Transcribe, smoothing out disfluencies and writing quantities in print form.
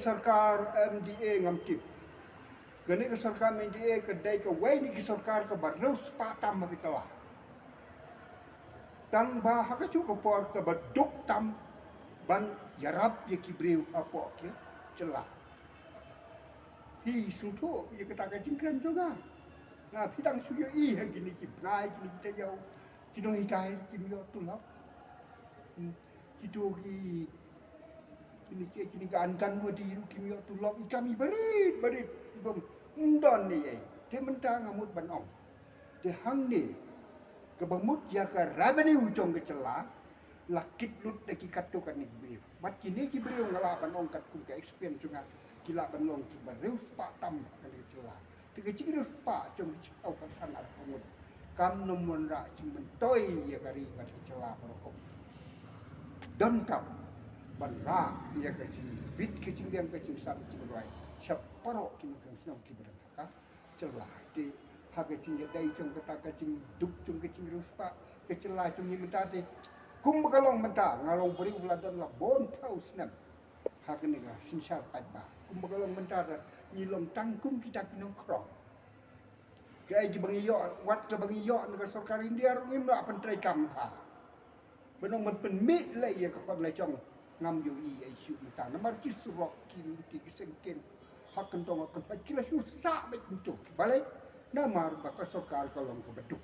sarkar MDA ngamtip. Kene ke sarkar MDA kedai ke wai ni ke sarkar ke barus patam habitalah. Tang bah ka cu ke por ke baduk tam ban yarap ye kibreu apa ke celah. Hi suntu ye kata ka jingkran juga. Nah, pidang suyo yang gini kibnai gini kita yau kino hikai kino tulap. Kito ki ini kan dua diru kino tulap kami berit bom ndon ni ai. Te mentang ngamut banong. Te hang ni kebamut ya ka revenue jong ke celah lakit lut de ki katukan ni beliau. Mat kini ki beliau ngala banong kat kum ke experience juga kila banong ki bariu pak tam kali celah. Tiga cikgu pak jom au kasan ar pemut kam nomon ra cing mentoi ya kari kat celah rokok don kam ban ra ya ka cing bit ke cing yang ke cing sam cing rai saparo kin ke snom ki beran ka celah ti ha ke cing dai jong kata ka cing duk jong ke cing pak ke celah jong ni menta ti kum bakalong menta ngalong beri uladon la bon tau snam ha ke nega sinsar pat ba kum bakalong menta ilom tangkum kita kinong krong. Kaya bagi yo wat ke bagi yo negara sarkar India rungim la pentrai kampa. Benong men penmi lai ya kapan lai chong ngam yo I isu mita namar ki surok kin ti sengken hak kentong akan kila susah baik untuk. Balai namar baka sarkar kalong ke beduk.